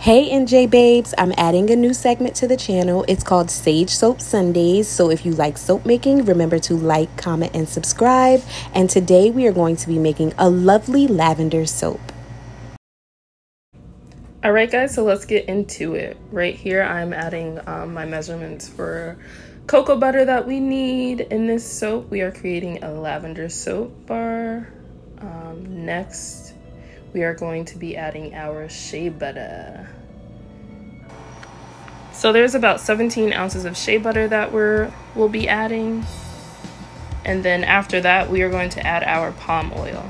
Hey NJ babes, I'm adding a new segment to the channel. It's called Sage Soap Sundays. So if you like soap making, remember to like, comment, and subscribe. And today we are going to be making a lovely lavender soap. All right guys, so let's get into it. Right here I'm adding my measurements for cocoa butter that we need in this soap. We are creating a lavender soap bar. Next we are going to be adding our shea butter. So there's about 17 ounces of shea butter that we'll be adding. And then after that, we are going to add our palm oil.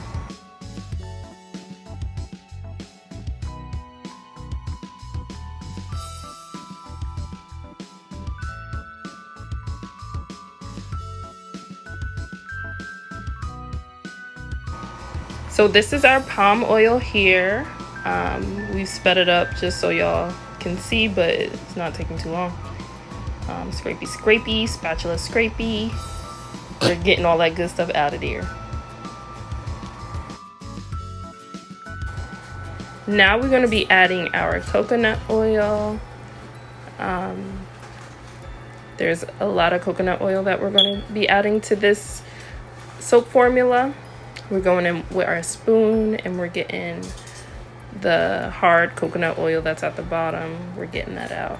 So this is our palm oil here. We've sped it up just so y'all can see, but it's not taking too long. Scrapey scrapey, spatula scrapey. We're getting all that good stuff out of there. Now we're going to be adding our coconut oil. There's a lot of coconut oil that we're going to be adding to this soap formula. We're going in with our spoon and we're getting the hard coconut oil that's at the bottom. We're getting that out.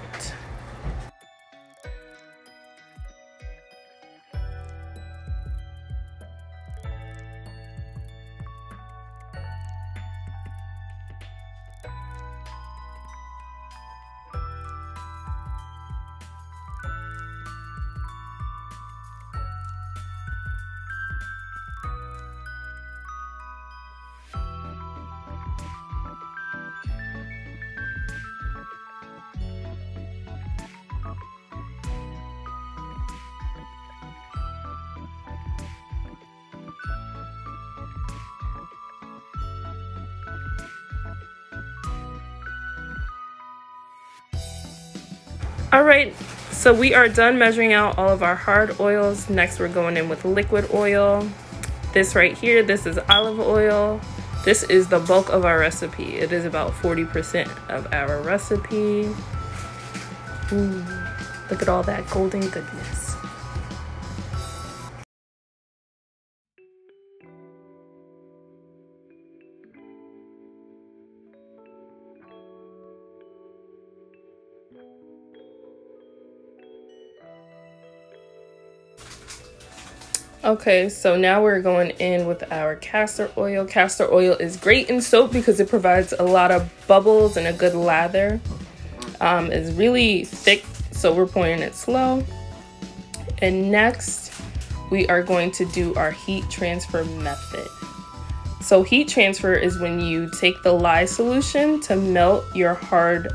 All right, so we are done measuring out all of our hard oils. Next, we're going in with liquid oil. This right here, this is olive oil. This is the bulk of our recipe. It is about 40% of our recipe. Ooh, look at all that golden goodness. Okay, so now we're going in with our castor oil. Castor oil is great in soap because it provides a lot of bubbles and a good lather. It's really thick, so we're pouring it slow. And next, we are going to do our heat transfer method. So heat transfer is when you take the lye solution to melt your hard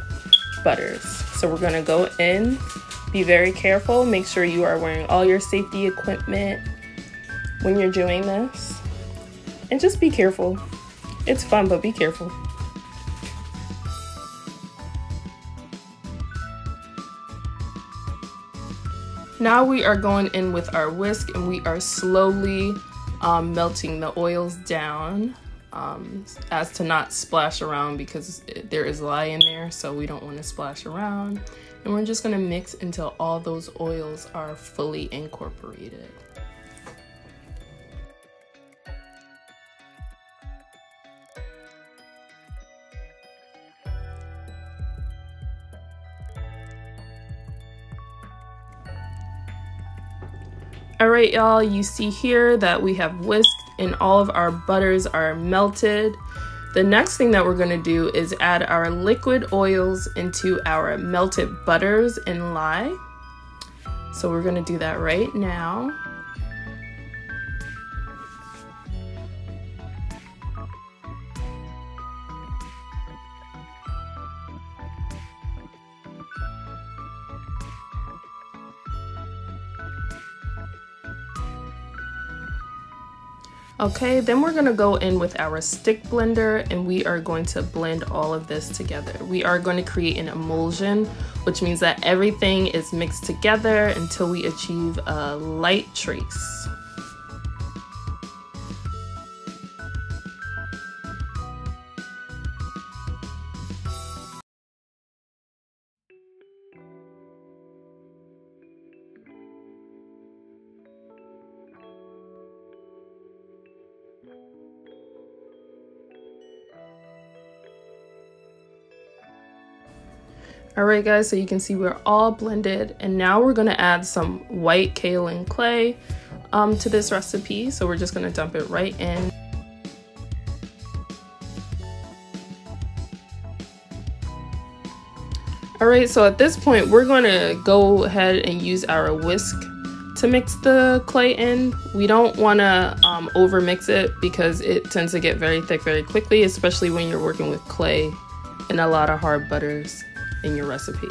butters. So we're gonna go in, be very careful, make sure you are wearing all your safety equipment when you're doing this, and just be careful. It's fun, but be careful. Now we are going in with our whisk and we are slowly melting the oils down as to not splash around because there is lye in there, so we don't want to splash around. And we're just going to mix until all those oils are fully incorporated. All right, y'all, you see here that we have whisked and all of our butters are melted. The next thing that we're gonna do is add our liquid oils into our melted butters and lye. So we're gonna do that right now. Okay, then we're gonna go in with our stick blender and we are going to blend all of this together. We are going to create an emulsion, which means that everything is mixed together until we achieve a light trace. Alright guys, so you can see we're all blended, and now we're going to add some white kaolin clay to this recipe. So we're just going to dump it right in. Alright, so at this point we're going to go ahead and use our whisk to mix the clay in. We don't want to over mix it because it tends to get very thick very quickly, especially when you're working with clay and a lot of hard butters in your recipe.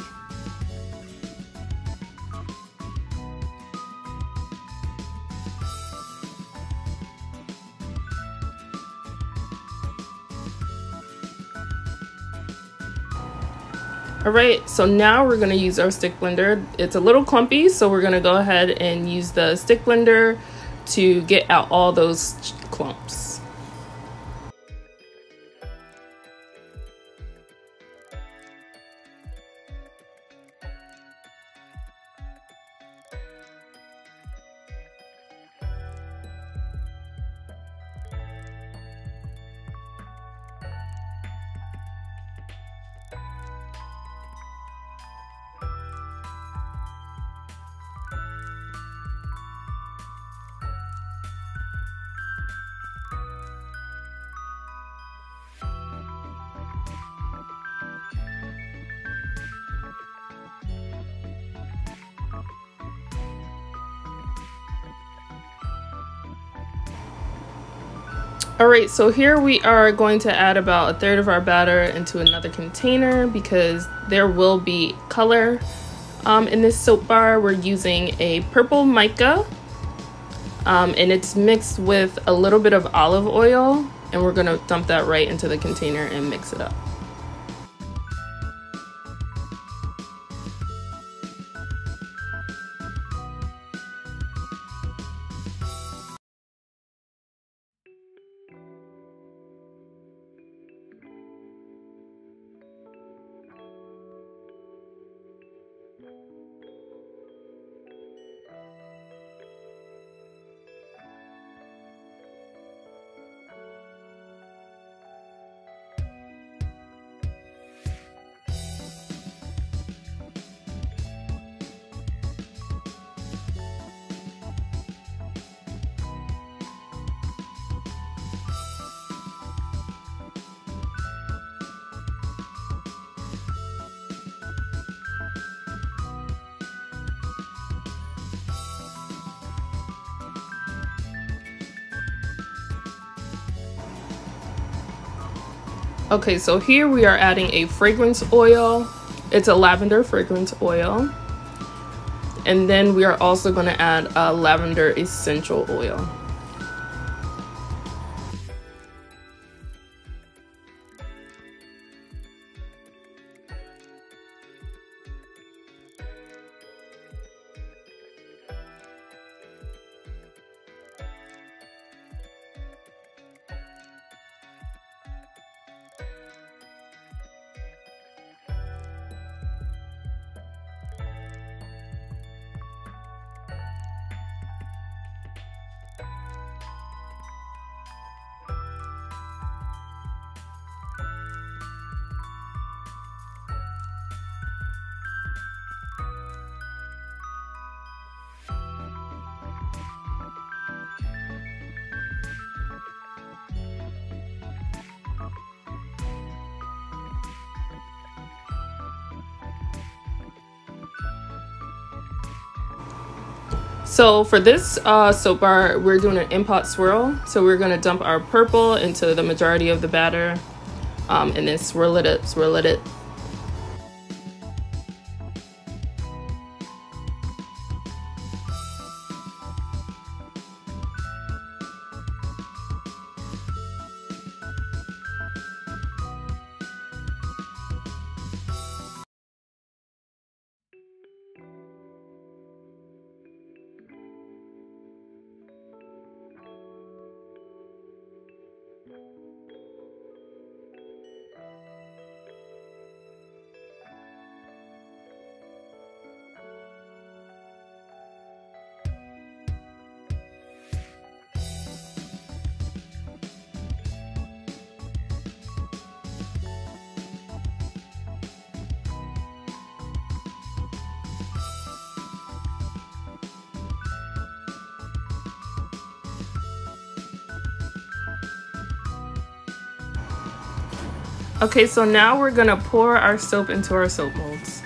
Alright, so now we're going to use our stick blender. It's a little clumpy, so we're going to go ahead and use the stick blender to get out all those clumps. Alright, so here we are going to add about 1/3 of our batter into another container because there will be color in this soap bar. We're using a purple mica and it's mixed with a little bit of olive oil, and we're going to dump that right into the container and mix it up. Okay, so here we are adding a fragrance oil. It's a lavender fragrance oil. And then we are also going to add a lavender essential oil. So for this soap bar, we're doing an in-pot swirl. So we're going to dump our purple into the majority of the batter and then swirl it up, swirl it. Okay, so now we're gonna pour our soap into our soap molds.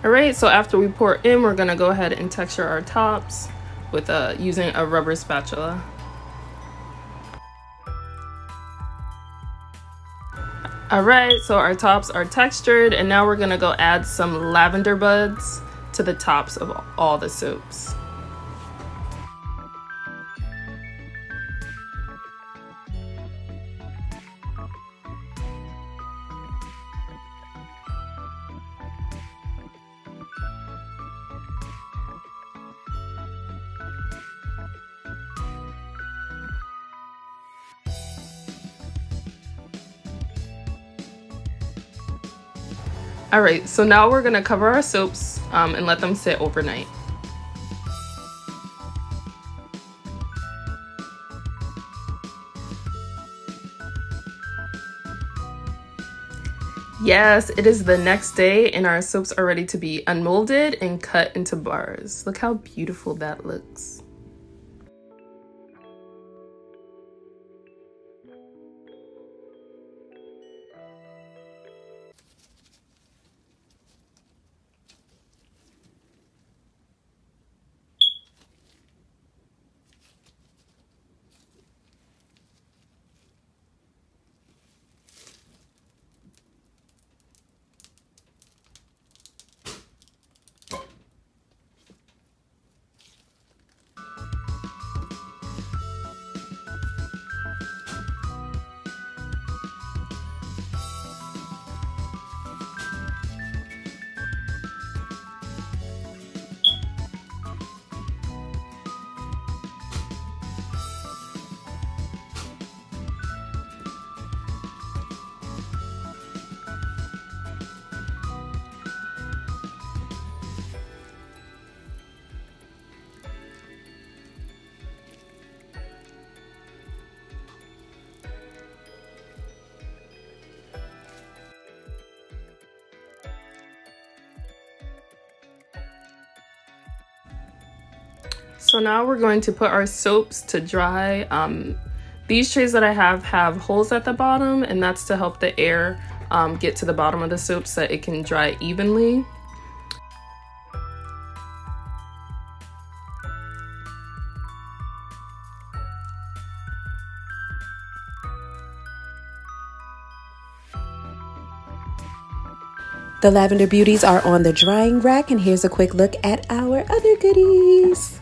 Alright, so after we pour in, we're gonna go ahead and texture our tops with using a rubber spatula. Alright, so our tops are textured, and now we're gonna go add some lavender buds to the tops of all the soaps. Alright, so now we're gonna cover our soaps and let them sit overnight. Yes, it is the next day and our soaps are ready to be unmolded and cut into bars. Look how beautiful that looks. So now we're going to put our soaps to dry. These trays that I have holes at the bottom, and that's to help the air get to the bottom of the soap so that it can dry evenly. The Lavender Beauties are on the drying rack, and here's a quick look at our other goodies.